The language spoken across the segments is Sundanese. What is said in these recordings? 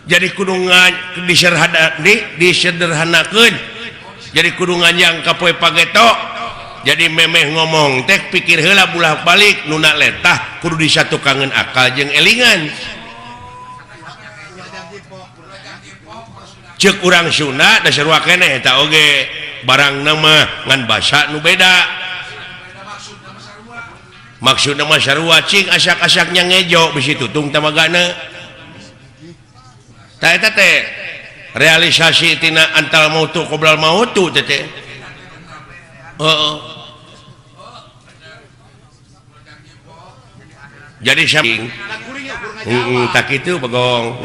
jadi kudungan disederhanakeun jadi kudungan yang kapoe pageto jadi memeh ngomong teh pikir heula bulah balik nuna letah kudu disatukangeun akal jeung elingan ceuk urang Sunda da sarua keneh eta oge barang nama ngan basa nu beda maksudna mah sarua cing asak-asaknya ngejo bisi tutung tamagana tah eta teh realisasi tina antal mautu qoblal mautu teh jadi samping tak kitu bagong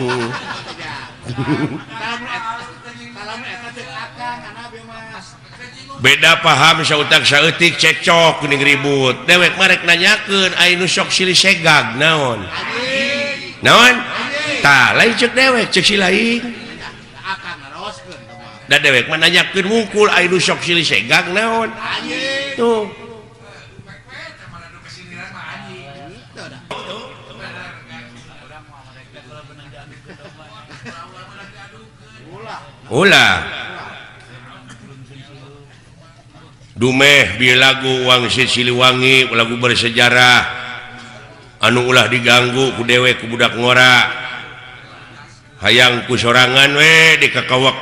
beda paham sautak saeutik cekcok geuning ribut dewek marek nanyakeun ai nu sok silih segag naon tah lain ceuk dewek ceuk si lain da dewek mah nanyakeun wungkul ai nu sok silih segag naon tuh ulah dumeh bieu lagu Wangsit Siliwangi lagu bersejarah anu ulah diganggu ku dewek ku budak ngora hayang ku sorangan we dikakawak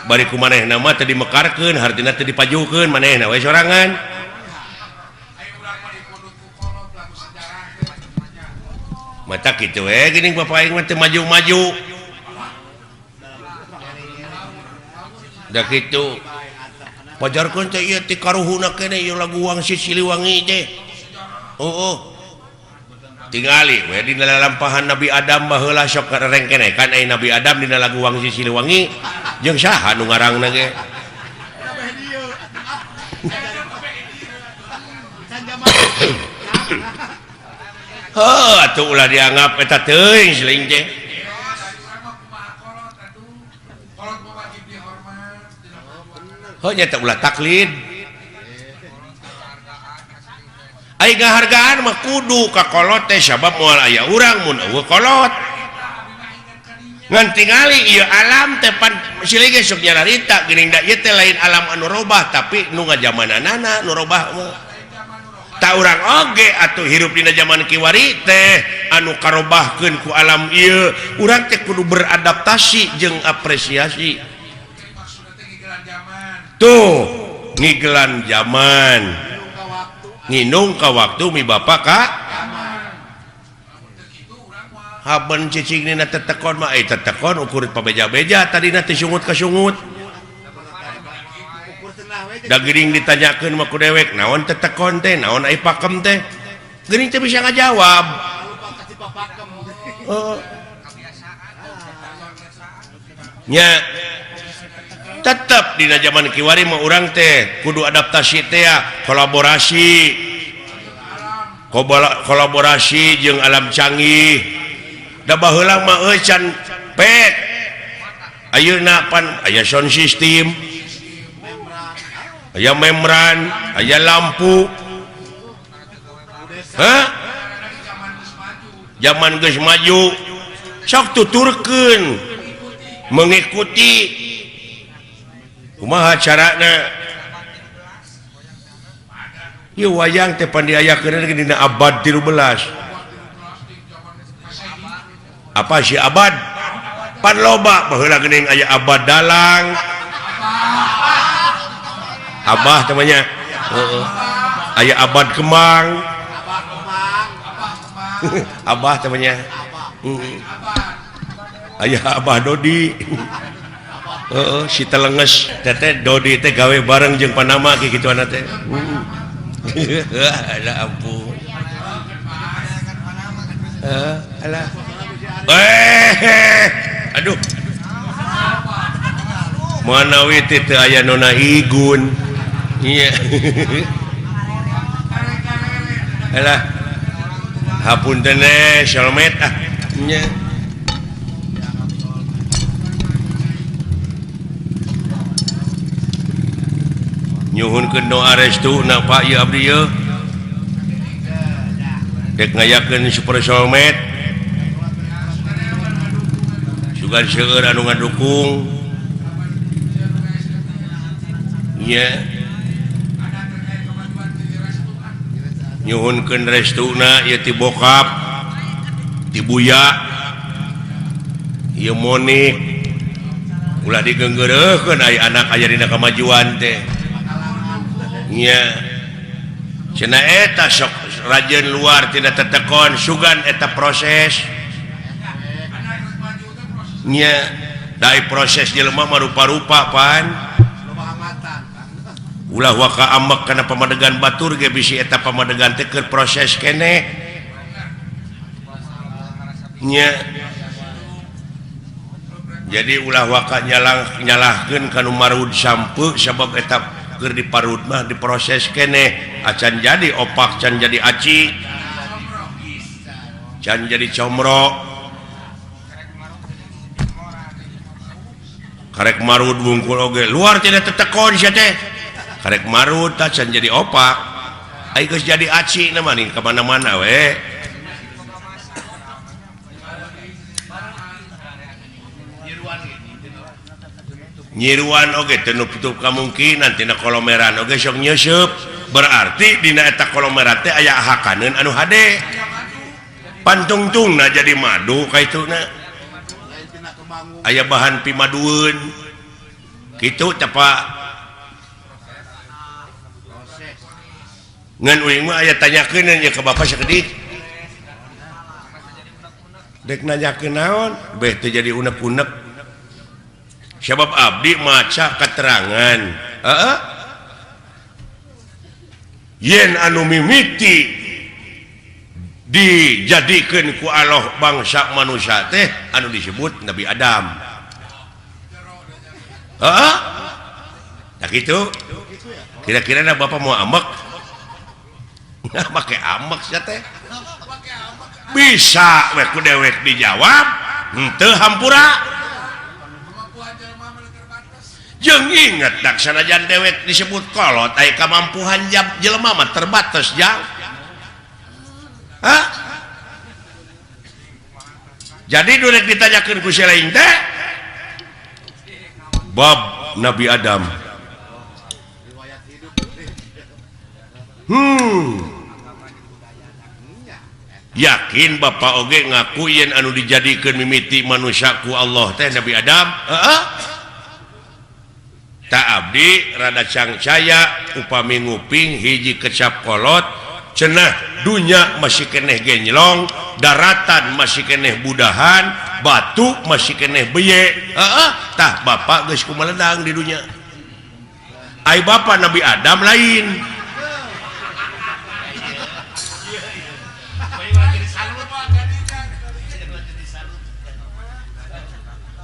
bari ku manehna mah teu dimekarkeun hartina teu dipajukeun manehna we sorangan mata kitu we geuning bapak aing mah teu maju-maju da kitu pajarkeun teh ieu ti karuhuna keneh ieu lagu Wangsit Siliwangi teh tingali we dina lalampahan Nabi Adam baheula sok kareng keneh kan aya Nabi Adam dina lagu Wangsit Siliwangi jeung saha nu ngarangna ge atuh ulah dianggap eta teuing seuing teh nyata ulah taklid ai ngahargaan mah kudu ka kolot teh sabab moal aya urang mun eueuh kolot ngan tingali ieu alam teh pan silih ge sok nyararita geuning da ieu teh lain alam anu robah tapi nu ngajamananana nu robah mah ta urang oge atuh hirup dina zaman kiwari teh anu karobahkeun ku alam ieu urang teh kudu beradaptasi jeung apresiasi tuh ngigelan zaman nginung ka waktu mi bapak ka haben cicing nina tetekon mah tetekon ukur pabeja-beja tadina teh sungut ka sungut da geuning ditanyakeun mah ku dewek naon tetekon teh naon ai pakem teh geuning teh bisa ngajawab nya tetap dina zaman kiwari mah urang teh kudu adaptasi teh kolaborasi jeung alam canggih da baheula mah can pet ayeuna pan aya sound system aya membran aya lampu zaman geus maju sok tuturkeun mengikuti kumaha carana ieu wayang teh pan diayakeun dina abad 13 apa sih abad pan loba baheula geuning aya abad dalang abah temannya aya abad kemang abah temannya aya abah Dodi si telenges teh Dodi teh gawe bareng jeung Panama kitu kitu teh alah ampun alah aduh manawi teh aya nona igun iya alah hapunten shalmet nya nyuhunkeun doa restu na Pak ieu abdi ieu dek ngayakeun super solmed boga seueur anu ngadukung nya nyuhunkeun restuna ieu ti bokap ti buya ieu monik ulah digeunggeureukkeun aya anak aya dina kamajuan teh nya cenah eta sok rajeun luar tina tetekon sugan eta proses nya dai proses jelema mah rupa-rupa pan ulah waka ambek kana pamadegan batur ge bisi eta pamadegan teh keur proses keneh nya jadi ulah waka nyalahkeun kanu marud sampeu sabab eta keur diparud mah diproses keneh acan jadi opak can jadi aci can jadi comro karek marud wungkul oge luar tidak tetekon sia teh karek marud tah can jadi opak ai geus jadi aci na mah ning ka mana-mana we nyiruan oge teu nutup kamungkinan tina kolomeran oge sok nyeusup berarti dina eta kolomeran teh aya hakaneun anu hade pantungtungna jadi madu kaituna aya bahan pimadueun kitu tepa ngan uing mah aya tanyakeun nya ka bapak sakedik dek nanyakeun naon beh teu jadi unek-unek sabab abdi maca keterangan yen anu mimiti dijadikeun ku Allah bangsa manusia teh anu disebut Nabi Adam nah gitu kira-kira na bapak mau ambek nah make ambek sia teh bisa we ku dewek dijawab henteu hampura jeung inget dak sanajan dewek disebut kolot aya kamampuhan jelema mah terbatas jang jadi durek ditanyakeun ku si lain teh bab Nabi Adam yakin bapak oge ngaku yen anu dijadikeun mimiti manusia ku Allah teh Nabi Adam tak abdi rada cangcaya upami nguping hiji kecap kolot cenah dunya masih keneh genjlong daratan masih keneh budahan batu masih keneh beye tah bapak geus kumaledang di dunya ai bapak Nabi Adam lain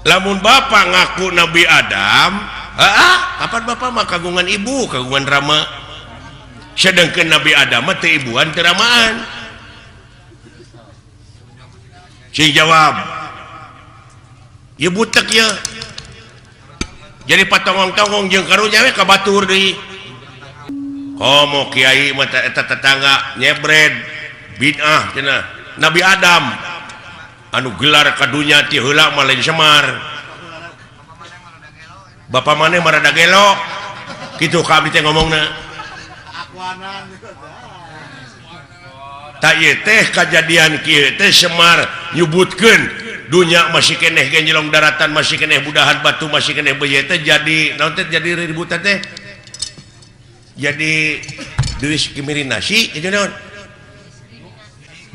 lamun bapak ngaku Nabi Adam kapan bapak mah kagungan ibu kagungan rama sedangkan Nabi Adam mah teu ibuan teu ramaan sing jawab ieu butek ya jadi patongong-tongong jeung karunya we ka batur deui komo kiai mah eta tetangga nyebred bid'ah cenah Nabi Adam anu gelar kadunya ti heula mah lain Semar bapak maneh marada gelo kitu ka abdi teh ngomongna tak ieu teh kajadian kieu teh Semar nyebutkeun dunya masih keneh genjlong daratan masih keneh budahan batu masih keneh beye teh jadi naon teh jadi ributan teh jadi diskriminasi jadi naon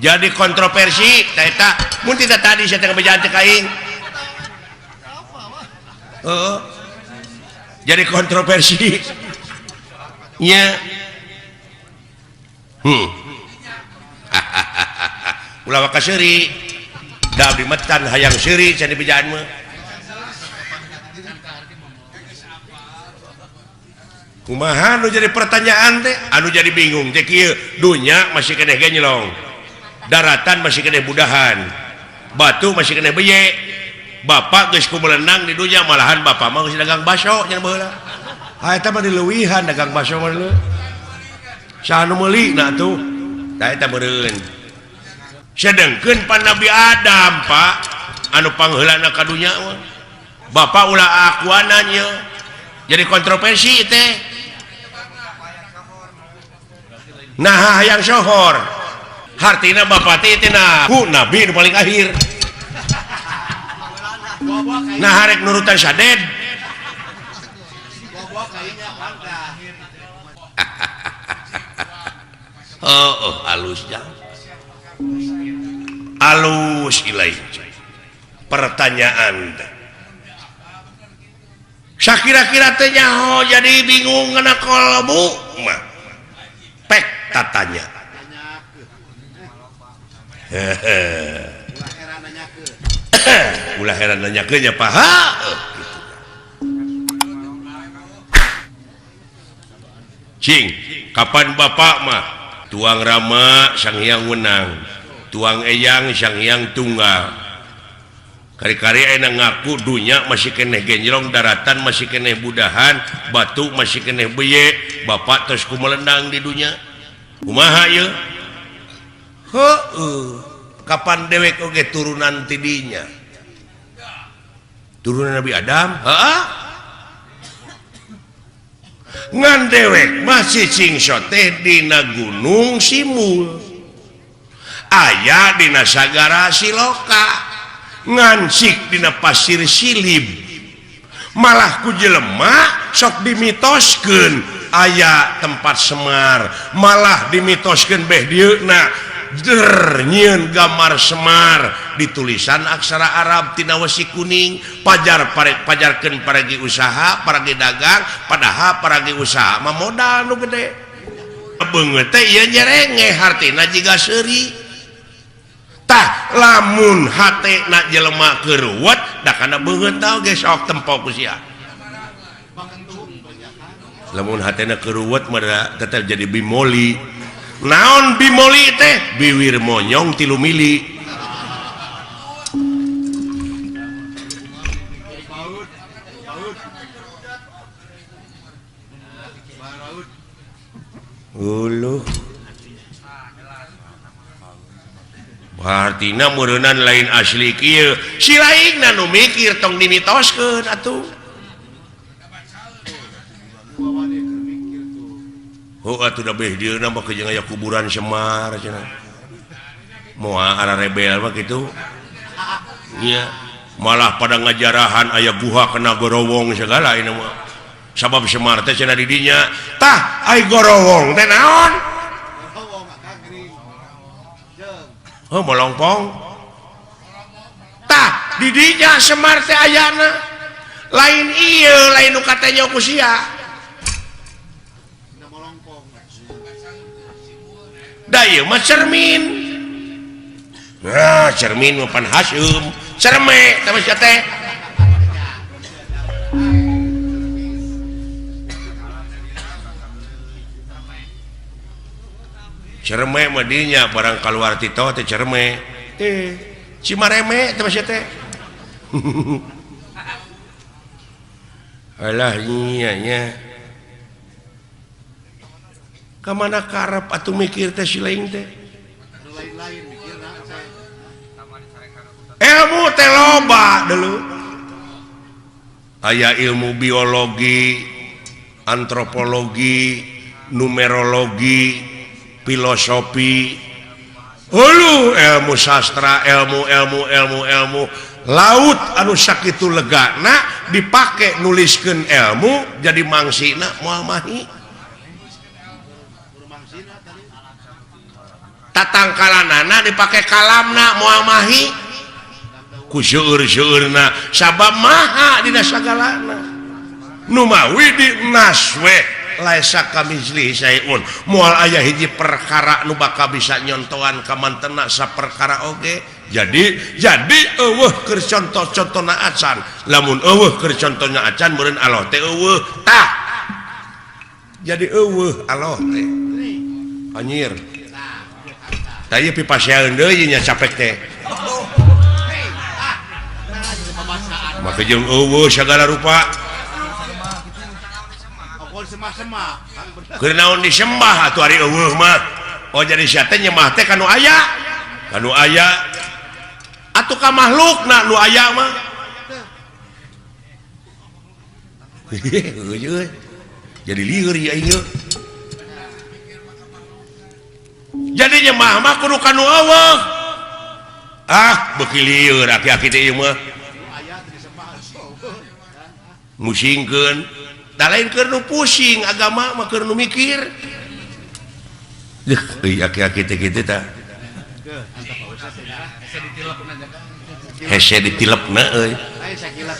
jadi kontroversi tah eta mun tidak tadi saya teh bejaan teh kaing jadi kontroversi nya ulah waka seuri da abdi metan hayang seuri can dibejaan mah kumaha anu jadi pertanyaan teh anu jadi bingung teh kieu dunya masih keneh genjlong daratan masih keneh budahan batu masih keneh beye bapak geus kumelenang di dunya malahan bapak mah geus dagang baso nya baheula eta mah dileuwihan dagang baso mah leuh saha nu meuli na tuh tah eta meureun sedengkeun pan Nabi Adam Pak anu pangheulana kadunya Bapak ulah akuananya jadi kontroversi teh nah yang sohor hartina Bapak teh tina ku nabi nu paling akhir nah harek nurutan saded halusnya halus ilai pertanyaan sakira-kira teh nyaho jadi bingung ngana kolbu mah pek tatanya ulah heran nanyakeun nya paha cing kapan bapak mah tuang rama Sang Hyang Wenang tuang eyang Sang Hyang Tunggal kari-kari aya ngaku dunya masih keneh genjlong daratan masih keneh budahan batu masih keneh beye bapak terus kumelendang di dunya kumaha ieu kapan dewek oge turunan tidinya turunan Nabi Adam ngan dewek masih cingsot teh dina gunung Simul aya dina sagara Siloka ngansik dina pasir Silib malah ku jelema sok dimitoskeun aya tempat Semar malah dimitoskeun beh dieuna nyieun gambar Semar ditulisan aksara Arab tina wesi kuning pajarkeun paragi usaha paragi dagang padahal paragi usaha mah modal nu gede beungeut teh ieu nyerenge hartina jiga seuri tah lamun hatena jelema keuruwet da kana beungeut tah ge sok tempo ku sia lamun hatena keuruwet mah tetep jadi bimoli naon bimoli teh biwir monyong 3 mili artina meureunnan lain asli kieu si laingna nu mikir tong dimitoskeun atuh atuh da beh dieuna mah kejeung aya kuburan Semar cenah moal ara rebel mah kitu nya malah pada ngajarahan aya guha kena gorowong segala ini mah sabab Semar teh cenah di dinya tah ai gorowong teh naon melongpong tah di dinya Semar teh ayana lain ieu lain nu katanya ku sia da ieu mah cermin nah cermin mah pan Hasyim cerme teh sia teh cerme mah dinya barang kaluar tito teh cerme cimareme teh sia teh alah nya nya kamana karep atuh mikir teh si lain teh ilmu teh loba dulu aya ilmu biologi antropologi numerologi filosofi ilmu sastra ilmu laut anu sakitu legana dipake nuliskeun ilmu jadi mangsina moal mahi tatangkalanana dipake kalamna moal mahi ku seueur-seueurna sabab maha dina sagalana nu mawi di naswe laisa kamizli sayun moal aya hiji perkara nu bakal bisa nyontohan ka mantena saperkara oge jadi eueuh keur contoh-contohna acan lamun eueuh keur contohna acan meureun Allah teh eueuh tah jadi eueuh Allah teh anyir tah ieu pipasieun deui nya capek teh maka jeung eueuh sagala rupa keur naon disembah atuh ari eueuh mah oh jadi sia teh nyembah teh kanu aya atuh ka makhlukna nu aya mah jadi lieur ya ieu jadinya mah kudu kanu Allah beuki lieur aki-aki teh ieu mah musingkeun da lain keur nu pusing agama mah keur nu mikir aki-aki teh kitu tah hese ditilepna euy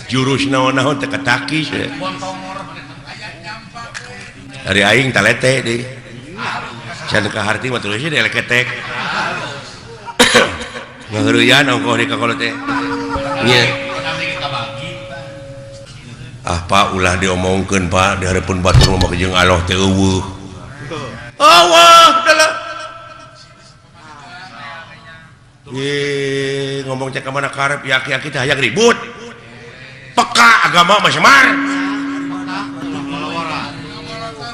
jurus naon-naon teh katakis ari aing talete deui can ka harti mah tulisnya di leketek ngaheureuyaan ongkoh di kakolo teh nya Pak ulah diomongkeun Pak di hareupeun batur mah jeung Allah teh eueuh Allah dalah ngomong cek ka mana karep yaki-yaki teh hayang ribut peka agama mah semar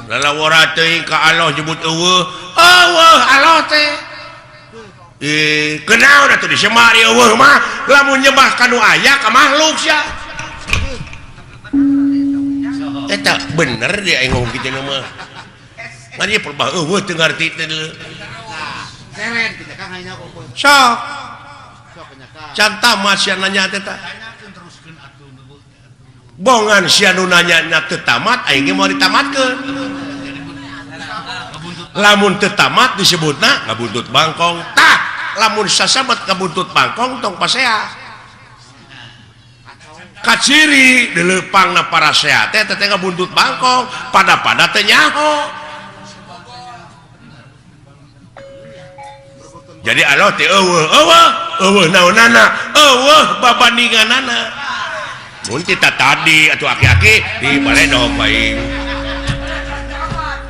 lalawara teuing ka Allah nyebut eueuh Allah teh kenaon atuh disemari eueuh mah lamun nyembah kanu aya ka makhluk sia eta bener dia ngomong kitu mah ngan ieu perbah eueuh teu ngarti teh sewen kita Kang hanya sok can tamat sia nanya teh tah bongan sia nu nanya teu tamat aing ge mau ditamatkeun lamun teu tamat disebutna ngabuntut bangkong tah lamun sasabat ngabuntut bangkong tong pasea kaciri dilepangna para sehat teh ngabuntut bangkong pada teh nyaho jadi Allah teh eueuh naonana eueuh babandinganana mun kita tadi atuh aki-aki di baledog bae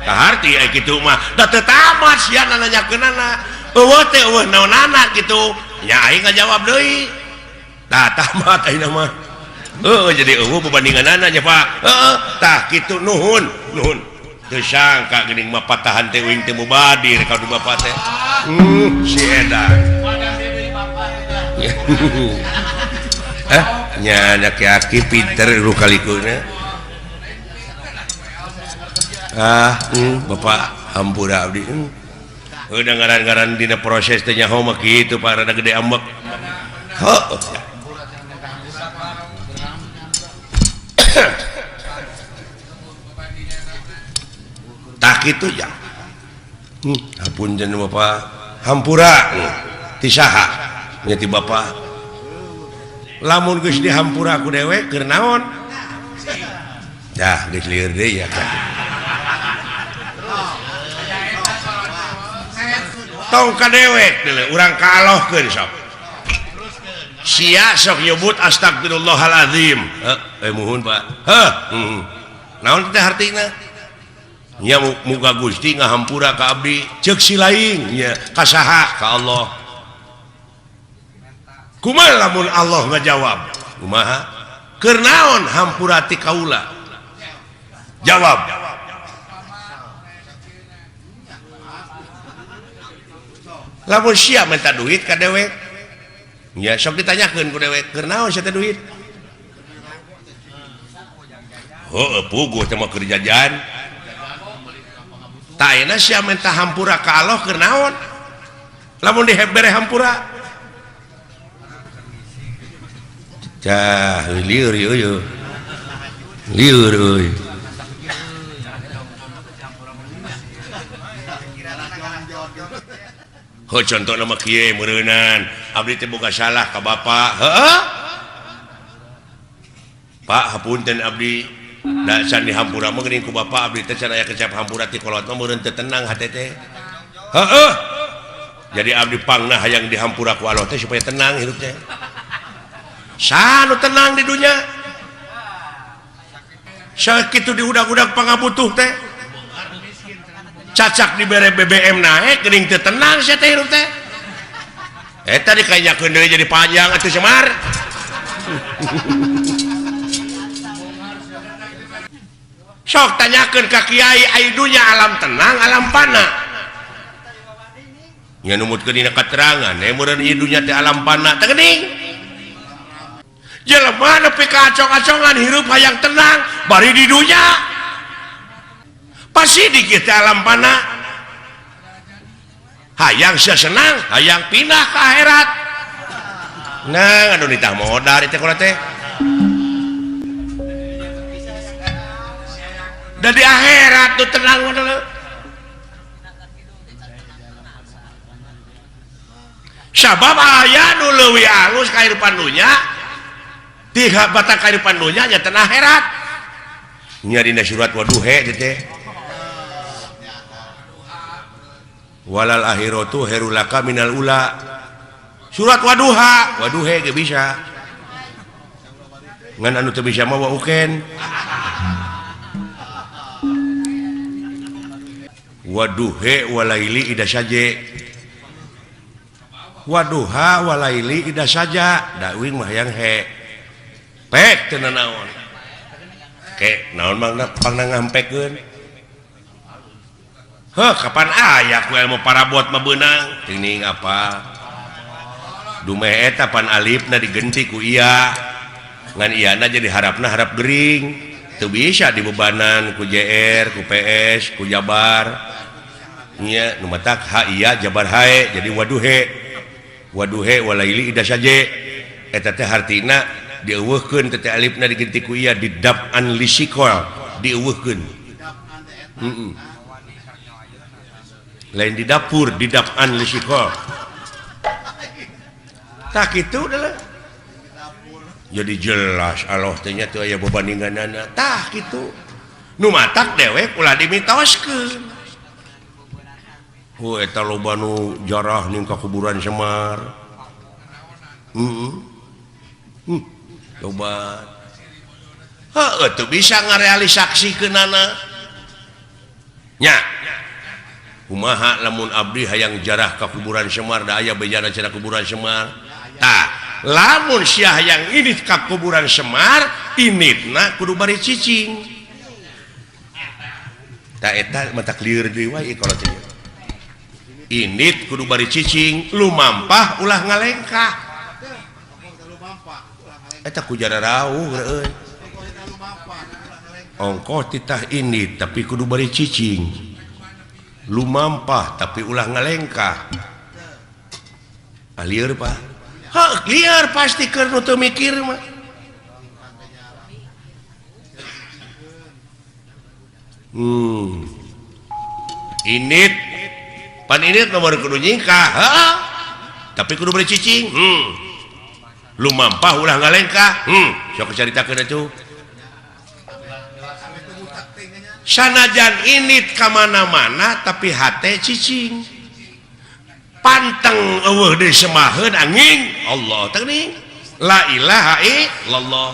kaharti aya kitu mah da teu tamat sia nanyakeunana eueuh teh eueuh naonana kitu nya aing ngajawab deui tah tamat ayeuna mah jadi eueuh babandinganana nya Pak tah kitu nuhun teu sangka geuning mah patahan teh uing teh mubadir ka di bapak teh si edan nya aki-aki pinter lu kalikuna bapak hampura abdi udah ngaran-ngaran dina proses teh nyaho mah kitu Pak rada gede ambek tak kitu ya hapunten Bapak hampura ti saha nya ti Bapak lamun geus dihampura ku dewek keur naon dah geus lieur deui ya kan tong ka dewek deuleu urang kaallohkeun sok sia sok nyebut astagfirullahalazim muhun Pak naon teh artina nya muga Gusti ngahampura ka abdi ceuk si laing nya ka saha ka Allah kumaha lamun Allah ngajawab kumaha keur naon hampura ti kaula jawab lamun sia minta duit ka dewek nya sok ditanyakeun ku dewek keur naon sia teh duit puguh teh mah keur jajan tah ayeuna sia minta hampura ka Allah keur naon lamun dibere hampura cah lieur ieu lieur euy contoh nama kieu meureunan abdi teh boga salah ka bapak Pak hapunten abdi da can dihampura mah geuning ku bapak abdi teh can aya kecap hampura ti kolot mah meureun teu tenang hate teh jadi abdi pangna hayang dihampura ku Allah teh supaya tenang hirup teh sanu tenang di dunya sakitu di udag-udag pangabutuh teh cacak dibere BBM naik geuning teu tenang sia teh hirup teh eta dikayakeun deui jadi panjang atuh Semar sok tanyakeun ka kiai ai dunya alam tenang alam pana nya numutkeun dina katerangan meureun ieu dunya teh alam pana teh geuning jelema nepi ka acong-acongan hirup hayang tenang bari di dunya pasti di kita alam pana hayang senang hayang pindah ke akhirat nah anu ditah modal teh kumaha teh da di akhirat tuh tenang dulu sabab aya nu leuwih alus kehidupan dunya tiga batak kehidupan dunya nya teu akhirat nya dina surat Waduha teh walal akhiratu khairulaka minal ula surat Waduha ge bisa ngan anu teu bisa mah uken Waduha walaili ida saja Waduha walaili ida saja dawing mah yang he pek teu naon ke naon mangna pangna ngampekkeun heuh kapan aya ku ilmu parabot mah beunang teuing apa dumeh eta pan alifna digenti ku iya ngan iyana jadi harapna harap gering teu bisa dibebanan ku JR ku PS ku Jabar nya nu matak ha iya Jabar hae jadi Waduha walaili ida saja eta teh hartina dieuweuhkeun teh alifna digenti ku iya didab'an lisikol dieuweuhkeun lain di dapur didab'an lisikol tak kitu dah jadi jelas Allah teh nya teu aya babandinganana tah kitu nu matak dewek ulah dimitoskeun eta loba nu jarah ning ka kuburan Semar loba heuh teu bisa ngarealisasikeunana nya kumaha lamun abdi hayang jarah ka kuburan Semar da aya bejana cenah kuburan Semar tah lamun sia hayang init ka kuburan Semar initna kudu bari cicing tah eta mata clear deui wae kalau teh init kudu bari cicing lumampah ulah ngalengkah eta ku jara rawuh euy ongkoh titah init tapi kudu bari cicing lumampah tapi ulah ngalengkah lieur Pak heuh lieur pasti keur nu teu mikir mah init pan ini nomor kudu nyingkah tapi kudu beri cicing lumampah ulah ngalengkah sok caritakeun atuh sanajan init ka mana-mana tapi hate cicing panteng eueuh deui semaheun angin Allah teuing la ilaha illallah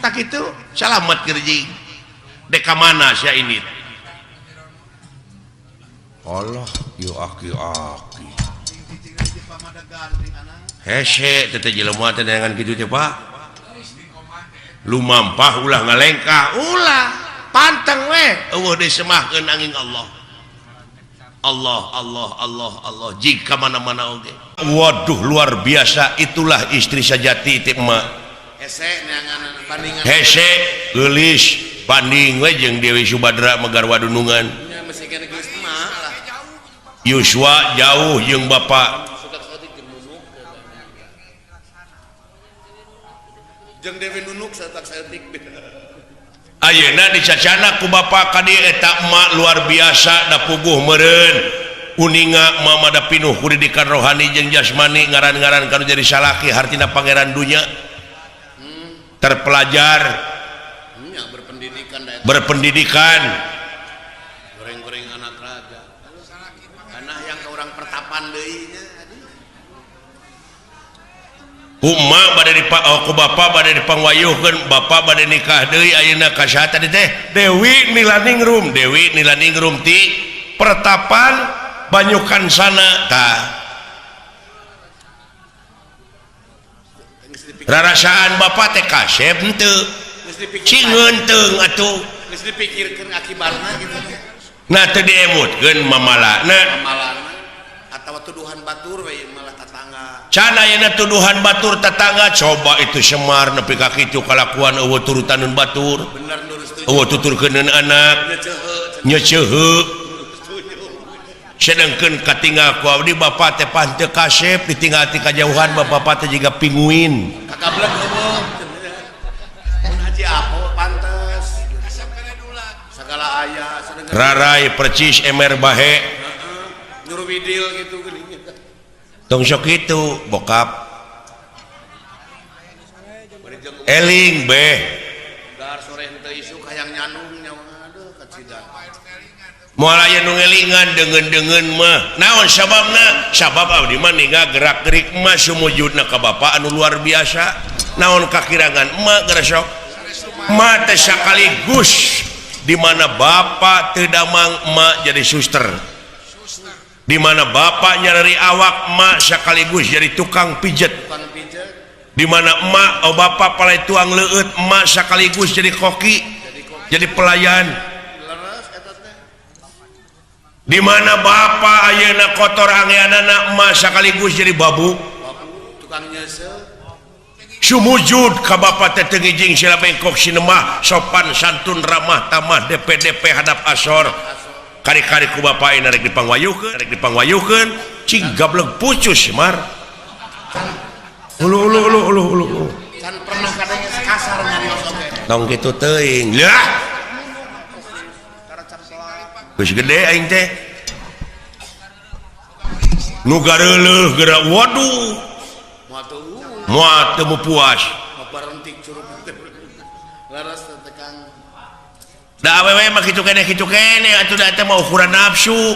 tak kitu salamet kerjing dek ka mana sia init Allah yo aki-aki hese teh jelema teh dengan kitu teh Pak lumampah ulah ngalengkah ulah panteng we eueuh deui semahkeun angin Allah Allah jika mana-mana oge waduh luar biasa itulah istri sajati teh emak hese neangan bandingan hese geulis banding we jeung Dewi Subadra Megar Wadunungan Yuswa jauh jeung Bapak jeung Dewi Nunuk satak saeutik ayeuna dicacana ku Bapak ka dieu eta emak luar biasa da puguh meureun uninga mama da pinuh ku didikan rohani jeung jasmani ngaran-ngaran kanu jadi salaki hartina pangeran dunya terpelajar berpendidikan goreng-goreng anak raja anak yang ke orang pertapan deui nya umma bade ku Bapak bade dipangwayuhkeun Bapak bade nikah deui ayeuna ka saha tadi teh Dewi Nilaningrum ti pertapan Banyukan sana tah rarasaan Bapak teh kasep henteu cingeun teung atuh geus dipikirkeun akibatna gitu nah teu diemutkeun mamalana tuduhan batur malah tetangga cana yana tuduhan batur tetangga coba itu Semar nepi ka kitu kalakuan eueuh turutaneun batur bener lurus eueuh tuturkeun anak nyecehe sedangkeun katinggal ku abdi bapa teh panteu kasep ditinggal ti kajauhan bapa teh jiga pinguin kakablek eueuh mun haji apo pantes segala aya rarai percis emer bahe nyuruh widil gitu geuning tong sok kitu bokap eling beh dar sore teu isuk hayang nyanung nyawa aduh kacida moal aya nu ngelingan deungeun-deungeun mah naon sababna sabab abdi mah ninggal gerak-gerik mah sumujudna ka bapa anu luar biasa naon kakirangan emak geresok emak teh sakaligus di mana bapa teu damang emak jadi suster di mana bapa nyari awak emak sakaligus jadi tukang pijet di mana emak bapa palai tuang leueut emak sakaligus jadi koki jadi pelayan di mana bapa ayeuna kotor angeunana emak sakaligus jadi babu tukang nyesel sumujud ka bapa teh teu ngijing sila bengkok sinemah sopan santun ramah tamah DP hadap asor kari-kari ku bapa ayeuna rek dipangwayukeun cing gablek pucus Semar ulu can pernah kadang kasar nyarios oge tong kitu teuing lah geus gede aing teh nu gareuleuh geura waduh moal teu puas parentik curup laras tekan da awewe mah kitu keneh atuh da teh mah ukuran nafsu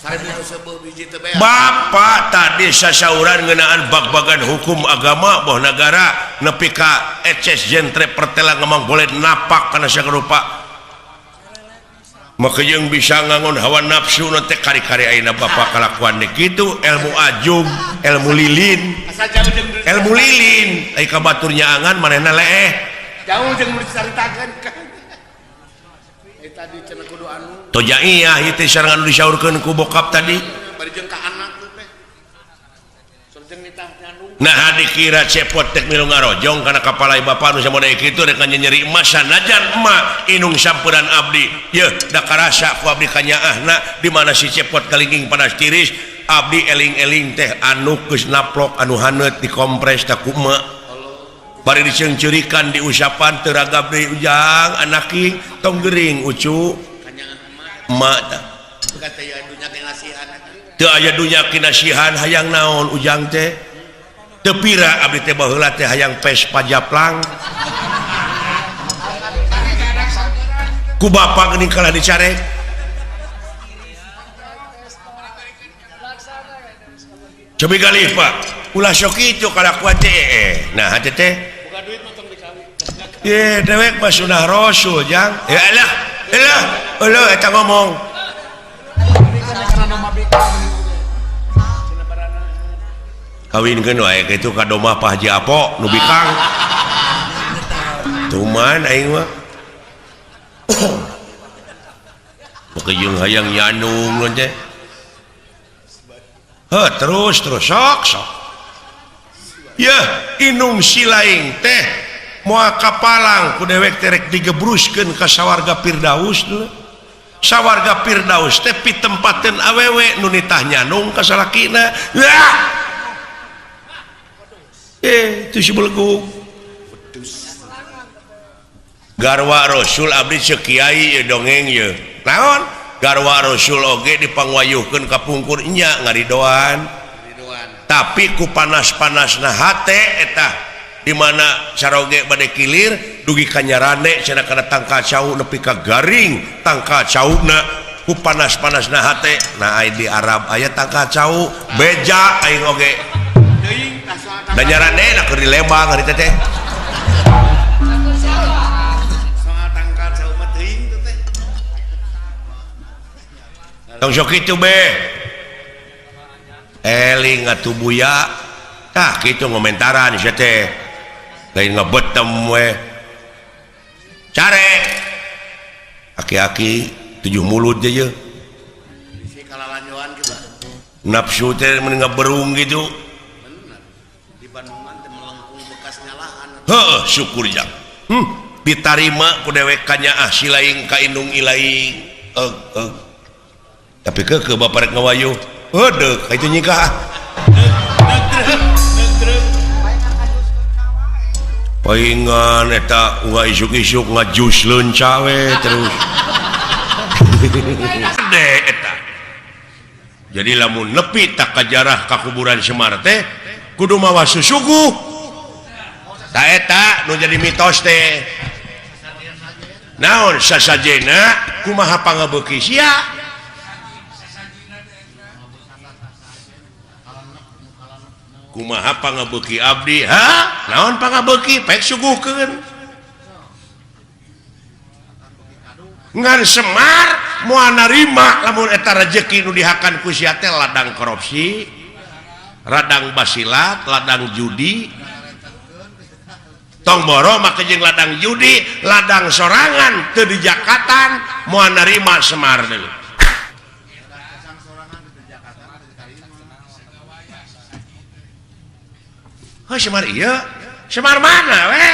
sare itu sebeuh biji teh bapa tadi sasauran ngeunaan bag-bagan hukum agama boh negara nepi ka eces jentre pertela ngomong boleh napak kana sarupa maka yang bisa ngangon hawa nafsu nanti kari-kari aina bapak kalakuan gitu ilmu ajung ilmu lilin ilmu lilin ai kabaturnya angan manehna leeh jauh jeung mulih dicaritakeun tadi cenah kudu anu toja iya ieu teh sareng anu disaurkeun ku bokap tadi bari jeung ka anak teh surjeng nitah nyandung nah dikira cepot tek milu ngarojong kana kapalai bapa nu samoda kitu rek nyeri emas sanajan emak inung sampuran abdi yeuh da karasa ku abdi kanyaahna di mana si cepot kalingking panas tiris abdi eling-eling teh anu geus naplok anu haneut dikompres da ku emak bari diceungceurikan diusapan teu ragab deui ujang anak king tong gering ucu kanyaah emak tah kata ya dunya ke nasihan teu aya dunya kinasihan hayang naon ujang teh tepira abdi teh baheula teh hayang pes pajaplang ku bapa geuning kalah dicarek cobi galih Pak ulah sok kitu kalakuan teh nah hate teh buka duit mah tong dikawin ye dewek mah sunah rasul jang ya elah eta ngomong kawinkeun wae kitu ka domah Pak Haji Apo nu bikang tuman aing mah bekejeung hayang nyanung non teh terus sok ya inung silaing teh moal kapalang ku dewek terek digebruskeun ka sawarga Firdaus dulu sawarga Firdaus teh pitempateun awewe nu nitah nyanung ka salakina itu si belegu garwa Rasul abdi sekiai ya dongeng ya naon garwa Rasul oge dipangwayuhkeun ka pungkur nya ngaridoan tapi ku panas-panasna hate eta di mana saroge bade kilir dugi ka nyarane cenah kana tangka cau nepi ka garing tangka cauna ku panas-panasna hate nah ai di Arab aya tangka cau beja aing oge da nyarane na keur di Lembang ari teh soal tangka cau mah teuing teh tong sok kitu be eling atuh buya tah kitu ngomentaran sia teh lain ngebetem we carek aki-aki 7 mulut aja si kalalanyoan kita nafsu teh menengah berung gitu. Bener. Di Bandungan teh melengkung bekasnya lahan. Heeh, syukur jang. Ditarima ku dewek kanya silaing ka indung ilaing. Tapi ke bapak rek ngawayuh. Deuk itu nyikah. Paingan eta uga isuk-isuk ngajusleun cawe terus. Ade eta. Jadi lamun nepi tak kajarah ka kuburan Semar teh kudu mawa susuguh. Ta eta nu jadi mitos teh. Naon sasajena kumaha pangabeuki sia? Kumaha pangabeuki abdi? Naon pangabeuki? Pek suguhkeun. Ngan Semar moal narima lamun eta rezeki nu dihakan ku sia teh ladang korupsi, ladang basilat, ladang judi. Tong boro make jeung ladang judi, ladang sorangan teu di Jakatan moal narima Semar deui. Semar iya? Semar mana we?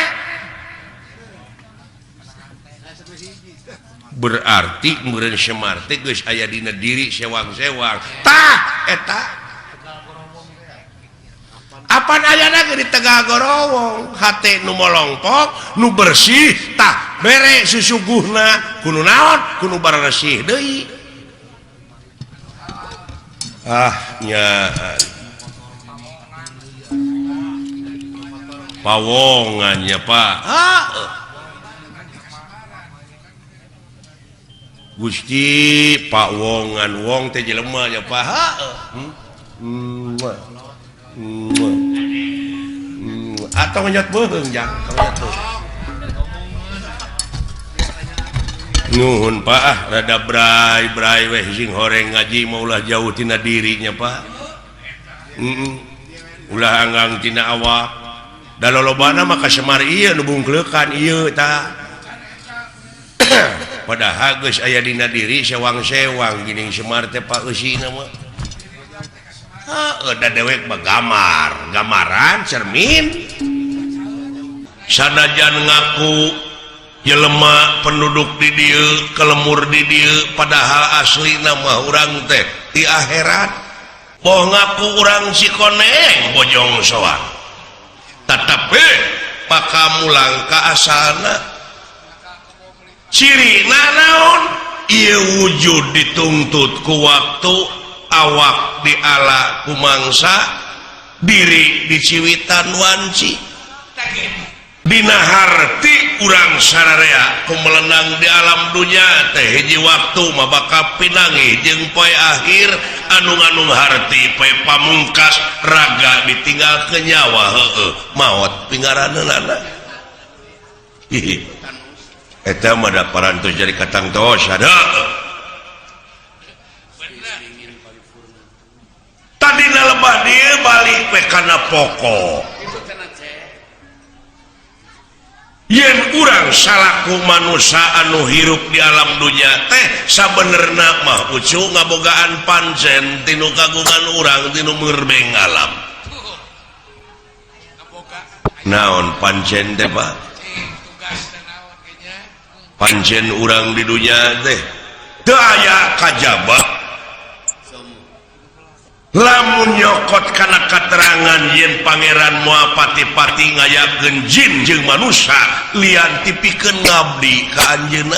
Berarti meureun Semar teh geus aya dina diri sewang-sewang. Tah eta. Apan ayana ge di Tegal Gorowong, hate nu molongpok, nu bersih, tah bere susuguhna kudu naon? Kudu baresih deui. Nyaan. Pawongannya Pak. Gusti Pawongan wong teh jelema ya Pak. Atau nganyot beung jang, nuhun Pak, rada brai-brai weh sing horeng ngaji maulah jauh tina dirinya Pak. Ulah anggang tina awak. Da lolobana maka Semar ieu nu bungkleukan ieu tah. Padahal geus aya dina diri sewang-sewang geuning Semar teh Pak eusina mah. Da dewek bagamar, gamaran cermin. Sanajan ngaku jelema penduduk di dieu, kelemur di dieu, padahal aslina mah urang teh di akhirat. Boh ngaku urang Cikoneng bojong soang. Tetapi pakamulang ka asalna cirina naon ieu wujud dituntut ku waktu awak diala ku mangsa diri diciwitan wanci dina harti urang sararea ku melenang di alam dunya teh hiji waktu mah bakal pinangih jeung poe akhir anu harti poe pamungkas raga ditinggal ke nyawa maot pingaraneunana eta mah da parantos jadi katang tos ada tadina lebah dieu balik we kana pokok yen urang salaku manusia anu hirup di alam dunya teh sabenerna mah ucu ngabogaan pancen tinu kagungan urang tinu merbeng alam. Naon pancen teh Pak? Pancen urang di dunya teh teu aya kajaba lamun nyokot kana katerangan yen pangeran moal pati-pati ngayakeun jin jeung manusia lian tipikeun ngabdi ka anjeunna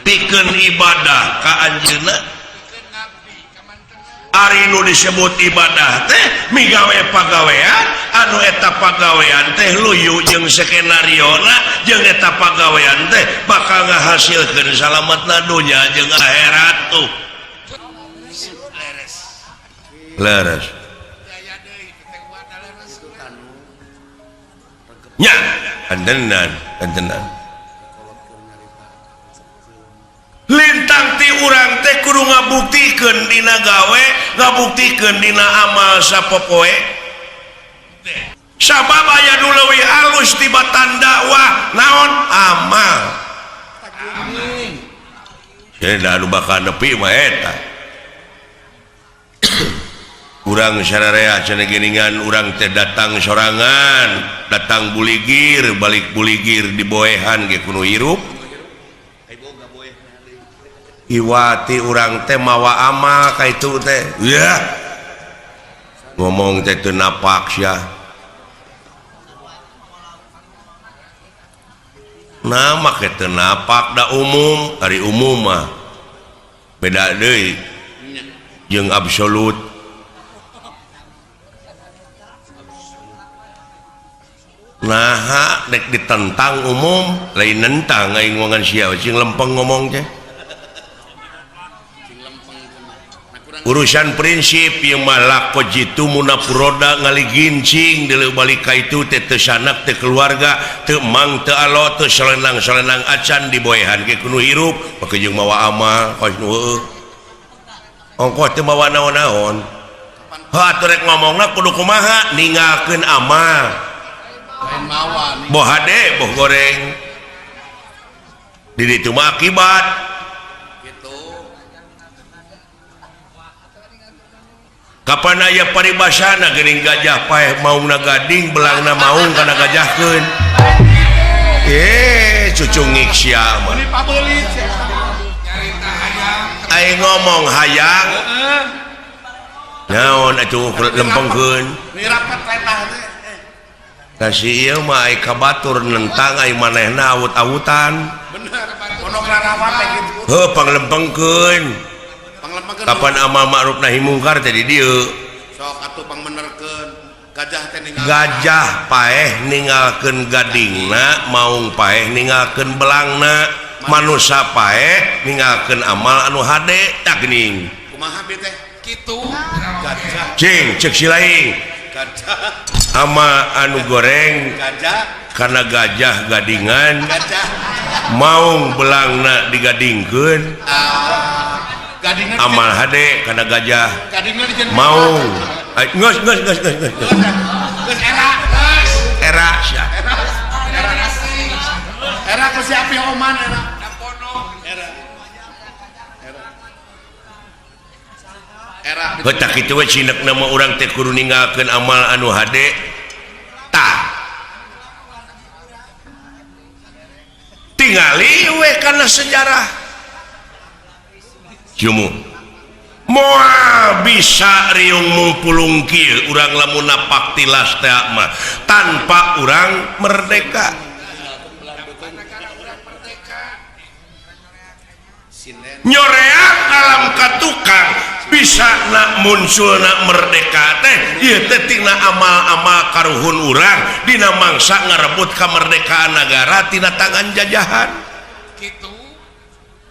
pikeun ibadah ka anjeunna ari nu disebut ibadah teh migawe pagawean anu eta pagawean teh luyu jeung skenariona jeung eta pagawean teh bakal ngahasilkeun salametna dunya jeung akhirat tuh leres nya andenan lintang ti urang teh kudu ngabuktikeun dina gawe ngabuktikeun dina amal sapopoe sabab aya nu leuwih alus tibatan dakwah naon amal bakal nepi mah eta urang sararea cenah geuningan urang teh datang sorangan datang buligir balik buligir di boehan ge kudu hirup iwati urang teh mawa ama ka itu teh ya ngomong teh teu napak sia nama ke teu napak da umum ari umum mah beda deui jeung absolut nah dek ditentang umum lain nentang aing ngomongan sia cing lempeng ngomong teh urusan prinsip yang malak kojitu munapuroda ngali gincing deuleu balik ka itu teh teu sanak teh keluarga teu mang teu alo teu solenang-solenang acan di boehan ge kudu hirup make jeung mawa amal kos heueuh ongkos teu mawa naon-naon ha atuh rek ngomongna kudu kumaha ninggalkeun amal boh hade boh goreng di ditu mah akibat gitu. Kapan aya paribasana geuning gajah paeh maungna gading belangna maung kana gajahkeun cucu ngik sia mah ai ngomong hayang naon atuh lempengkeun nirapat tetah teh si ieu mah ai kabatur nentang ai manehna awut-awutan bener pondok rarawan teh kitu heuh panglempengkeun kapan amal ma'ruf nahi mungkar teh di dieu sok atuh pangbenerkeun gajah teh ninggalkeun gajah paeh ninggalkeun gadingna maung paeh ninggalkeun belangna manusia paeh ninggalkeun amal anu hade tak geuning kumaha bi teh kitu gajah cing ceuk si laing gajah ama anu goreng gajah karena gajah gadingan gajah maung belangna digadingkeun amal hade karena gajah maung geus era sia era ku si api oman era Betak itu we cinek nama orang teh kudu ninggalkeun amal anu hade tah tingali we kana sejarah jumu moal bisa riung mumpulung kieu urang lamun napak tilas teh mah tanpa urang merdeka nyoreak alam katukang bisa nak muncul nak merdeka teh ieu teh tina amal-amal karuhun urang dina mangsa ngarebut kamerdekaan negara tina tangan jajahan kitu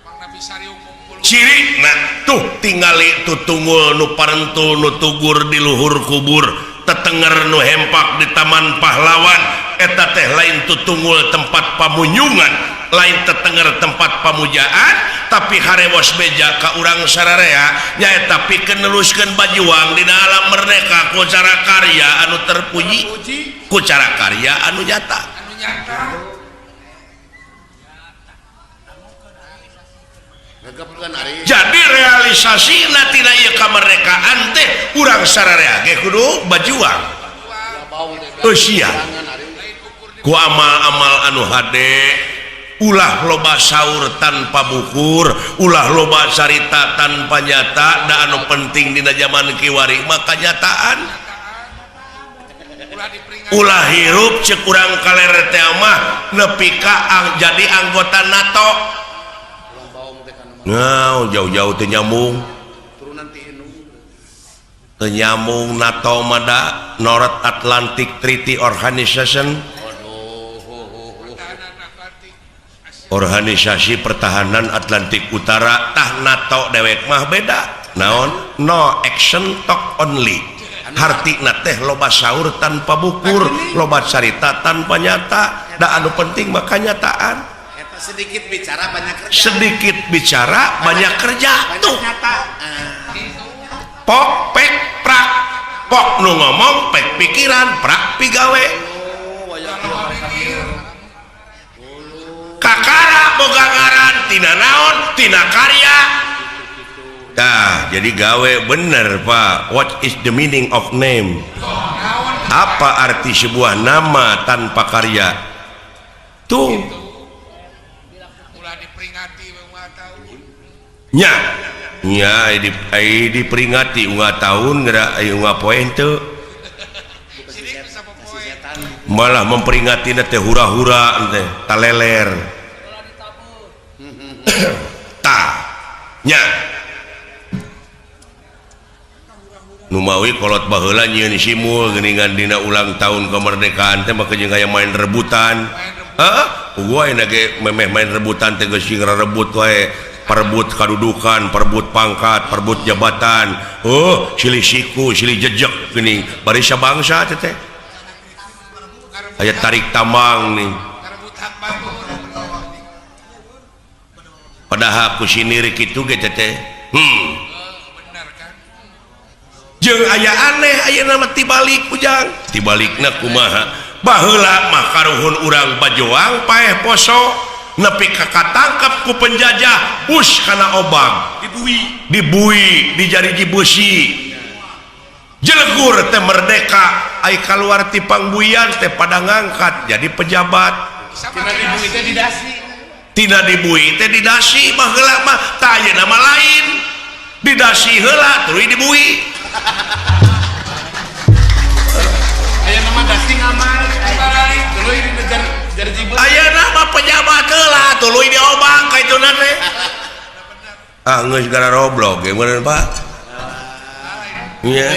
mangna bisa riung mumpul cirina tuh tingali tutunggul nu parentul nu tugur di luhur kubur tetenger nu hempak di taman pahlawan eta teh lain tutunggul tempat pamunyungan lain tetenger tempat pamujaan tapi harewos beja ka urang sararea nyaeta pikeun neluskeun bajuang dina alam merdeka ku cara karya anu terpuji ku cara karya anu nyata jadi realisasi tina ieu kamerdekaan teh urang sararea ge kudu bajuang sia ku amal-amal anu hade ulah loba saur tanpa bukur ulah loba carita tanpa nyata da anu penting dina zaman kiwari maka nyataan ulah hirup cek urang kaler teh mah nepi ka jadi anggota NATO ngau jauh-jauh teu nyambung teu nyambung NATO mada North Atlantic Treaty Organization Organisasi Pertahanan Atlantik Utara tah NATO dewek mah beda naon no action talk only hartina teh loba saur tanpa bukur loba carita tanpa nyata da anu penting maka nyataan sedikit bicara banyak kerja tuh pok pek prak pok nu ngomong pek pikiran prak pigawe kakara boga ngaran tina naon tina karya. Nah, jadi gawe bener Pak. What is the meaning of name? Apa arti sebuah nama tanpa karya? Tuh. Nya, diperingati unggah tahun gerak unggah poin tuh. Malah memperingati teh hura-hura teh taleler. Tah. Nya. Numawi kolot baheula nyieun simul geuningan dina ulang tahun kemerdekaan teh maka jeung aya main rebutan. Heeh, gua aya ge memeh main rebutan teh geus sing rebut wae, perebut kadudukan, perebut pangkat, perebut jabatan. Oh, silih siku, silih jejeg geuning bari sabangsa teh. Aya tarik tambang nih. Padahal ku siniri kitu ge teh. Jeung aya aneh aya nama tibalik ujang tibalikna kumaha baheula mah karuhun urang bajoang paeh poso nepi ka katangkep ku penjajah us kana obang dibui di jari besi jelegur teh merdeka ai kaluar ti pangbuian teh pada ngangkat jadi pejabat tina dibui teh didasi baheula mah tah aya nama lain didasi heula tuluy dibui. Aya nama dasi ngamal tuluy di jar jibeun aya nama pejabat heula tuluy diobang ka ituna teh geus gara roblog ge meureun Pak nya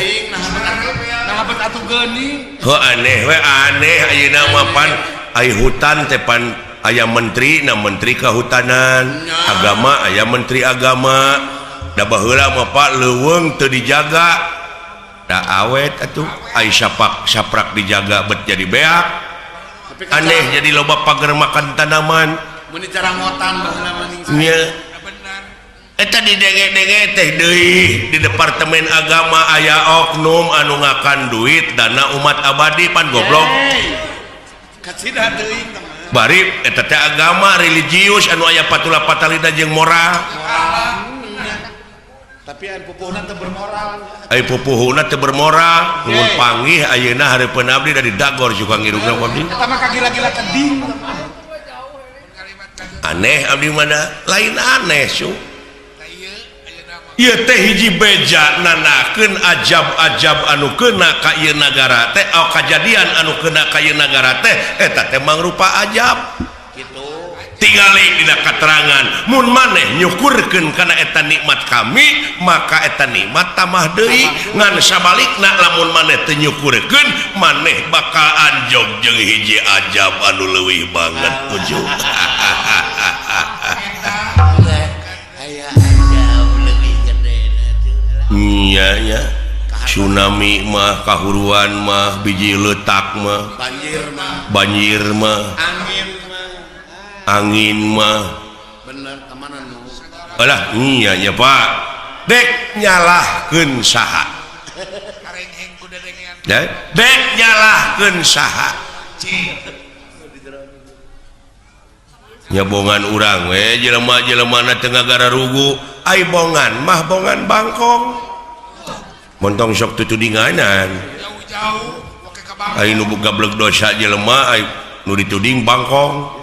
nah bet atuh geuning aneh we aneh ayeuna mah pan ai hutan teh pan aya menteri na menteri kahutanan agama aya menteri agama. Da baheula mah Pak leuweung teu dijaga da awet atuh ai saprak dijaga bet jadi beak aneh jadi loba pager makan tanaman mun cara ngotan baheula maning nya eta didenge-denge teh deui di departemen agama aya oknum anu ngakan duit dana umat abadi pan goblok kacida teuing bari eta teh agama religius anu aya patula patalina jeung moral. Tapi aya pupuhna teu bermoral. Ai pupuhna teu bermoral, mun panggih ayeuna hareupeun abdi dari dagor juga ngirungna abdi. Eta mah kagila-gila keding. Aneh abdi mana? Lain aneh su. Ieu teh hiji beja nanakeun ajab-ajab anu keuna ka ieu nagara teh, kajadian anu keuna ka ieu nagara teh eta teh mangrupa ajab. Kitu. Tingali dina katerangan mun maneh nyukurkeun kana eta nikmat kami maka eta nikmat tamah deui ngan sabalikna lamun maneh teu nyukurkeun maneh bakal anjog jeung hiji ajab anu leuwih banget ujug. Aya ajab leuwih gede nya nya tsunami mah kahuruan mah biji leutak mah banjir mah angin mah bener kemana nu alah iya nya Pak dek nyalahkeun saha karengeng ku dedengean dek nyalahkeun saha nyabongan urang we jelema-jelemana teu ngagara rugu ai bongan mah bongan bangkong montong sok tutudinganan jauh-jauh oke ka bangkong ai nu gableg dosa jelema ai nu dituding bangkong.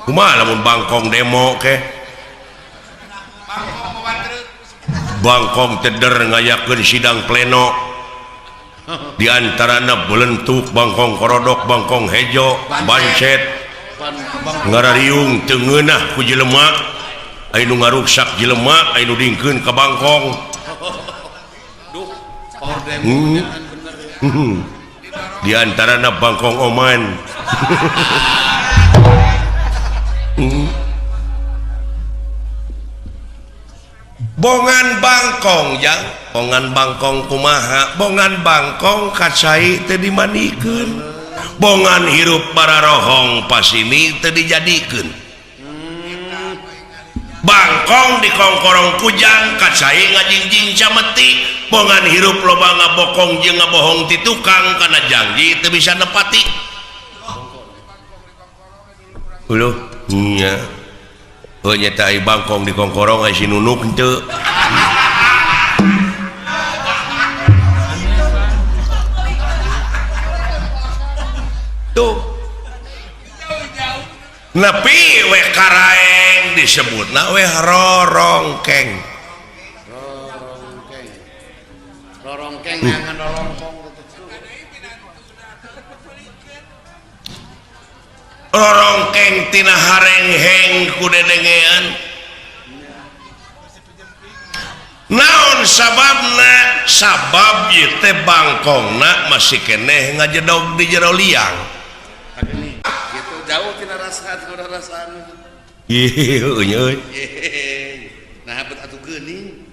Kumaha lamun bangkong demo ke? Bangkong teder ngayakeun sidang pleno. Di antarana belentuk bangkong korodok, bangkong hejo, bancet. Ngarariung teu ngeunah ku jelema. Aya nu ngaruksak jelema, aya nu dingkeun ka bangkong. Duh, power demo bener. Di antarana bangkong oman. Bongan bangkong ya bongan bangkong kumaha bongan bangkong kacai teu dimanikeun bongan hirup bararohong pasini teu dijadikeun bangkong di kongkorong kujang kacai ngajingjing cameti bongan hirup loba ngabokong jeung ngabohong ti tukang kana janji teu bisa nepati uluh nya nyata bangkong di kongkorong si nunuk henteu tuh nepi we karaeng disebutna we rorongkeng ngangan rorongkong rorongkeng tina harengheng ku dedengean naon sababna sabab ieu teh bangkongna masih keneh ngajedog di jero liang gitu jauh tina rasaan ieu euy nah bet atuh geuning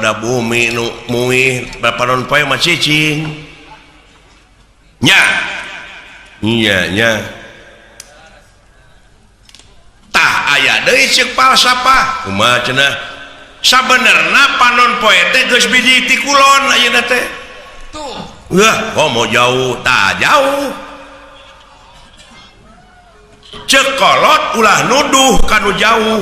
da bumi nu muih panon poe mah cicing nya nya tah aya deui ceuk falsafah kumaha cenah sabenerna panon poe teh geus biji ti kulon ayeuna teh tuh komo jauh tah jauh ceuk kolot ulah nuduh kanu jauh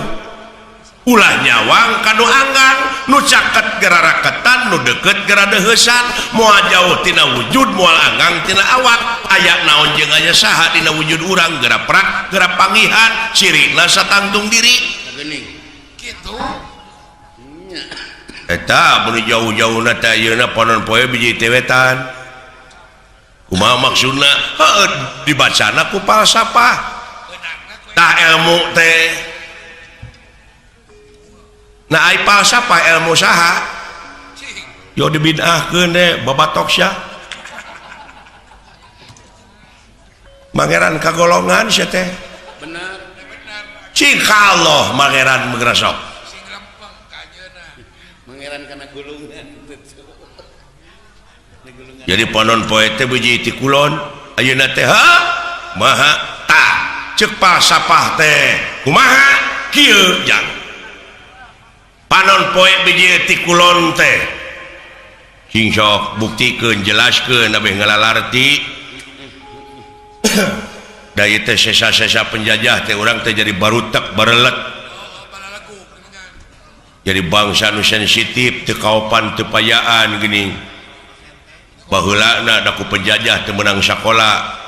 ulah nyawang kanu anggang nu caket gera raketan nu deket gera deheusan moal jauh tina wujud moal anggang tina awak aya naon jeung aya saha dina wujud urang gera prak gera pangihan cirina satangtung diri geuning kitu eta mun jauh-jauhna teh ayeuna panon poe biji tewetan kumaha maksudna heuh dibacana ku falsafah tah ilmu teh nah ai falsafah ilmu saha yo dibid'ahkeun deh babatok sia mangeran kagolongan sia teh bener cing kalloh mangeran megrasok sing lempeng ka ayeuna mangeran kana gulungan jadi panon poe teh biji ti kulon ayeuna teh ha maha tah ceuk falsafah teh kumaha kieu jang panon poe biji ti kulon teh sing sok buktikeun jelaskeun abeh ngalalarti da ieu teh sesa-sesa penjajah teh urang teh jadi barutek barelet jadi bangsa nu sensitif teu kaopan teu payaan geuning baheulana da ku penjajah teu meunang sakola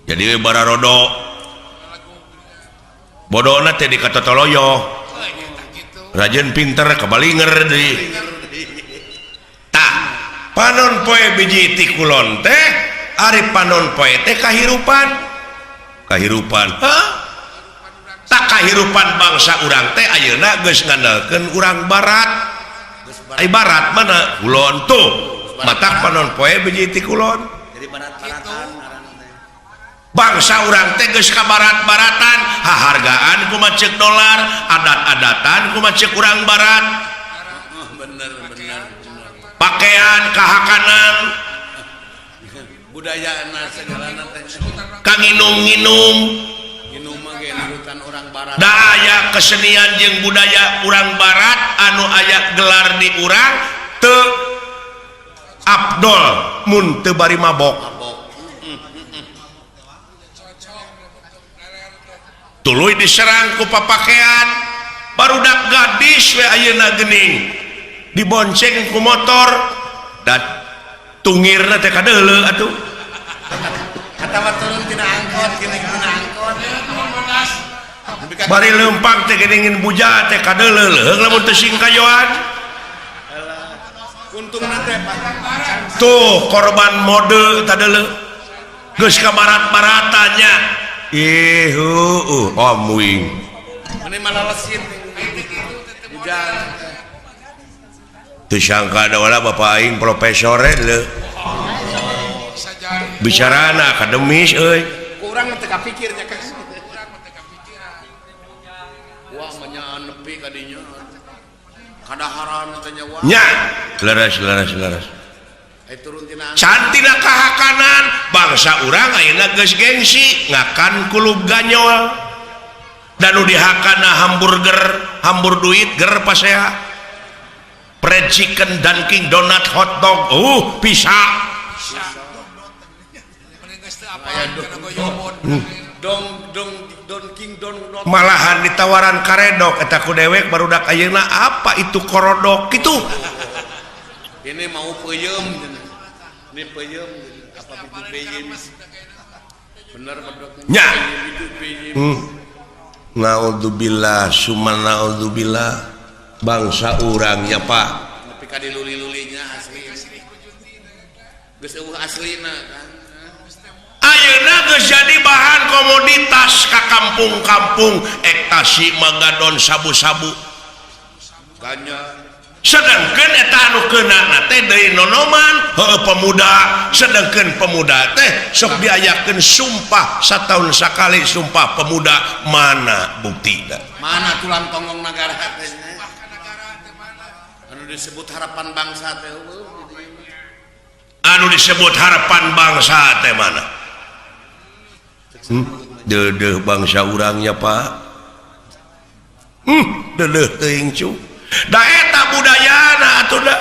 jadi bararodo bodona teh dikatotoloyo rajen pinter kabalinger deui tah panon poe biji ti kulon teh ari panon poe teh kahirupan tak kahirupan bangsa urang teh ayeuna geus ngandalkeun urang barat ai barat mana kulon tuh matak panon poe biji ti kulon jadi barat-baratan bangsa urang teh geus ka barat-baratan hahargaan kumaha ceuk dolar adat-adatan kumaha ceuk urang barat bener pakaian kahakanan budayana segalana teh kanginum-nginum nginum mah ge nurutan urang barat da aya kesenian jeung budaya urang barat anu aya gelar di urang teu afdol mun teu bari mabok tuluy diserang ku papakean barudak gadis we ayeuna geuning dibonceng ku motor dan tungirna teh kadeuleu atuh kata mah turun tina angkot tina angkot bari leumpang teh geuningan buja teh kadeuleu leuheung lamun teu sing kayoan untungna teh tuh korban mode tadeuleu geus ka barat-baratannya muing ini malah lesin hujan teu sangka ada wala bapak aing profesor le bicarana akademis euy kurang teu kapikirnya kan wah manya nepi ka dinya kadaharan teh nyawa nya leres turun tina cantina kahakanan bangsa urang ayeuna geus gengsi ngakan kulub ganyol dan nu dihakana hambur duit ger pasea fried chicken Dunkin donut hot dog bisa malahan ditawaran karedok eta ku dewek barudak ayeuna apa itu korodok gitu ini mau peuyeum ini peuyeum apa itu peuyeum bener nya naudzubillah summa naudzubillah bangsa urangnya Pak tapi ka diluli-lulinya asli geus eueuh aslina kan ayeuna geus jadi bahan komoditas ka kampung-kampung ekstasi magadon sabu-sabu ganja sedangkan eta anu keunana teh deui nonoman heueuh pemuda sedangkan pemuda teh sok diayakeun sumpah sataun sakali sumpah pemuda mana buktina mana tulang tonggong negara teh anu disebut harapan bangsa teh anu disebut harapan bangsa teh mana deudeuh bangsa urangnya Pak deudeuh teuing cu da eta budayana atuh da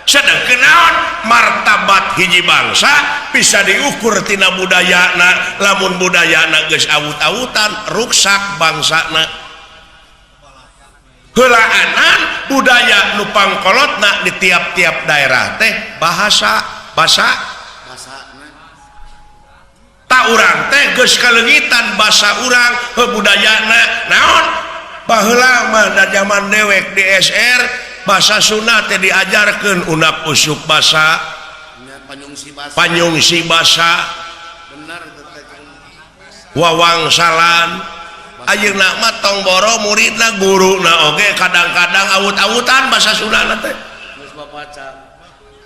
sedangkeun naon martabat hiji bangsa bisa diukur tina budayana lamun budayana geus awut-awutan ruksak bangsana heulaanan budaya nu pangkolotna di tiap-tiap daerah teh bahasa tak urang teh geus kalengitan basa urang budayana naon baheula mah da zaman dewek di SR basa Sunda teh diajarkeun unak usuk basa panyungsi basa bener wawangsalan ayeuna mah tong boro muridna guruna oge kadang-kadang awut-awutan basa Sunda teh geus bapaca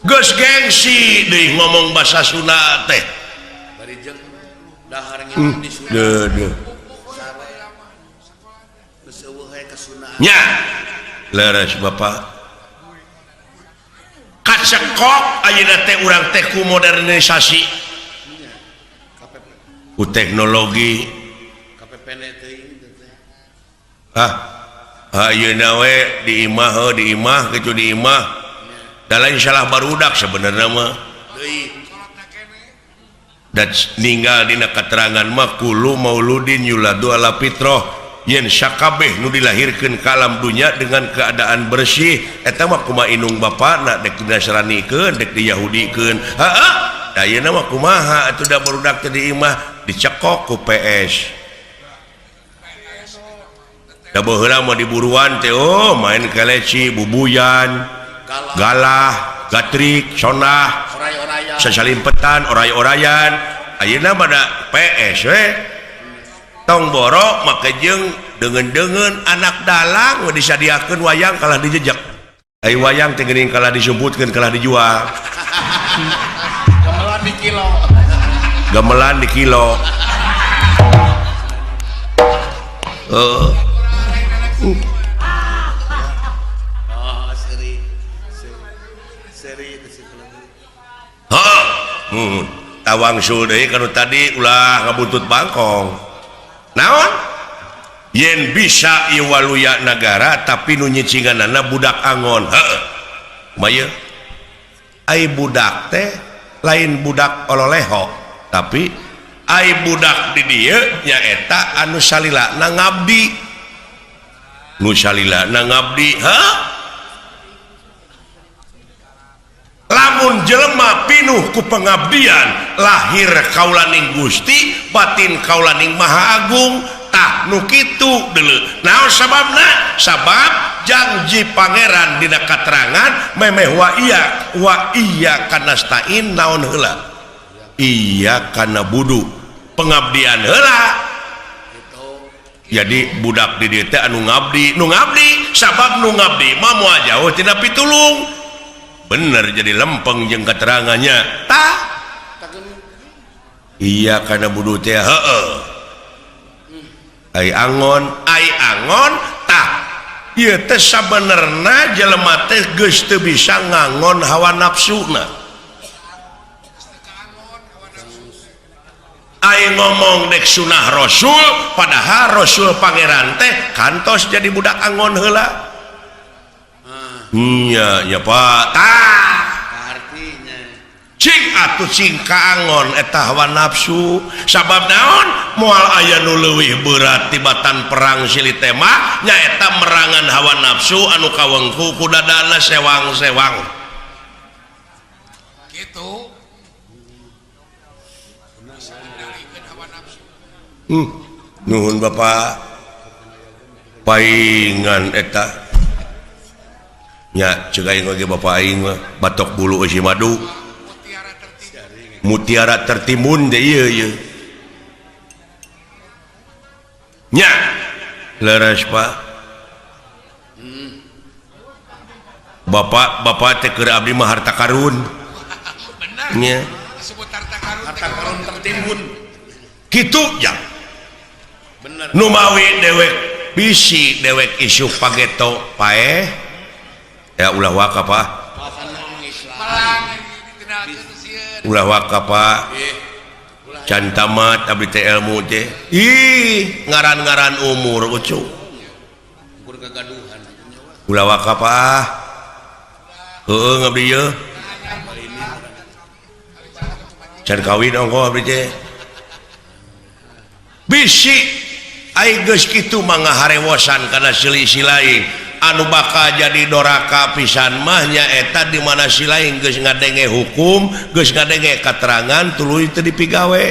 geus gengsi deui ngomong basa Sunda teh bari jeung dahar ngitung di Sunda geus eueuh we ka Sunda nya leres Bapak kacekok ayeuna teh urang teh ku modernisasi ku teknologi KPPN teuing ayeuna we di imah kitu di imah da lain salah barudak sebenarnya mah deui dan ninggal dina keterangan mah kulu mauludin yuladu ala fitrah yen sakabeh nu dilahirkeun ka alam dunya dengan keadaan bersih eta mah kumaha inung bapana dek dinasranikeun dek diyahudikeun da ayeuna mah kumaha atuh da barudak teh di imah dicekok ku PS da baheula mah diburuan teh main keleci bubuyan galah gatrik sonah oray-orayan sasalimpetan oray-orayan ayeuna pada PS we tong boro make jeung deungeun-deungeun anak dalang disadiakeun wayang kalah dijejak ai wayang teh geuning kalah disumputkeun kalah dijual gamelan di kilo tawangsul deui kanu tadi ulah ngabuntut bangkong naon yen bisa ieu waluya nagara tapi nu nyicinganana budak angon heuh maya ai budak teh lain budak ololeho tapi ai budak di dieu nyaeta anu salilana ngabdi nu salilana ngabdi lamun jelema pinuh ku pengabdian lahir kaulaning Gusti batin kaulaning Maha Agung tah nu kitu deuleu naon sababna sabab janji pangeran dina katerangan memeh wa iya kana stain naon heula iya kana budu pengabdian heula jadi budak di dieu teh anu ngabdi sabab nu ngabdi mah moal jauh tina pitulung bener jadi lempeng jeung keterangannya tah iya karena budu teh heueuh ai angon tah ieu teh sabenerna jelema teh geus teu bisa ngangon hawa nafsuna ai ngomong dek sunah rasul padahal rasul pangeran teh kantos jadi budak angon heula iya ya Pak artinya atuh kaangon eta hawa nafsu sabab naon moal aya nu leuwih berat tibatan perang silih tema nyaeta merangan hawa nafsu anu kawengku ku dadana sewang-sewang gitu nuhun Bapak paingan eta nya ceuk aing ge Bapak aing mah batok bulu eusi madu mutiara tertimbun deh iya nya leres Pak bapak teh keur abdi mah harta karun nya disebut harta karun tertimbun kitu ya bener nu mawi dewek bisi dewek isu pageto paeh ya ulah waka Pak ulah waka Pak can tamat abdi teh ilmu teh ih ngaran-ngaran umur ucu ulah waka Pak heueuh ngabdi yeuh can kawin ongko abdi teh bisi ai geus kitu mah ngaharewosan kana silih-silih lain anu bakal jadi doraka pisan mah nyaeta di mana si lain geus ngadenge hukum geus ngadenge katerangan tuluy teu dipigawe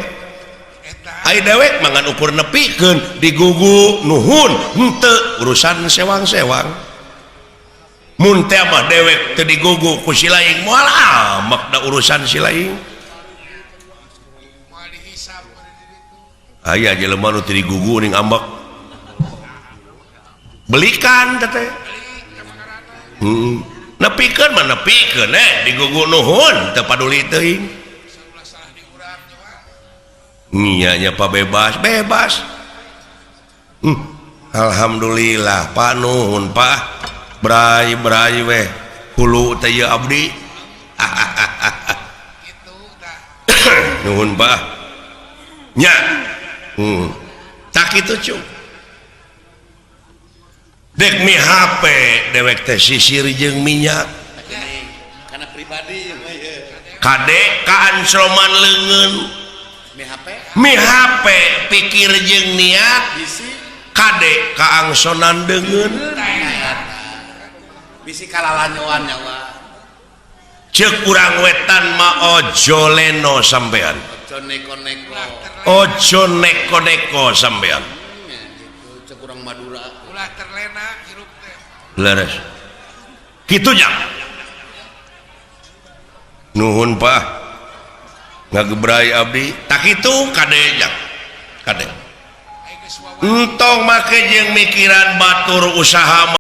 ai dewek mangan ukur nepikeun digugu nuhun henteu urusan sewang-sewang mun teh mah dewek teu digugu ku si lain moal amak da urusan si lain aya jelema nu teu digugu ning ambek belikan teh nepikeun mah nepikeun digugu nuhun teu paduli teuing nya nya Pak bebas alhamdulillah Pak nuhun Pak brai weh hulu teh ieu abdi nuhun Pak nya tak kitu cu dek mi HP dewek teh sisir jeung minyak karena pribadi kade kaansloman leungeun mi HP pikir jeung niat kade kaangsonan deungeun bisi kalalanyoan nyawa ceuk urang wetan mah ojo leno sampean ojo neko-neko sampean ceuk urang Madura ulah terlena hirup teh leres kitu nya nuhun Pak ngagebrai abdi tak kitu kade jak kade entong make jeung mikiran batur usaha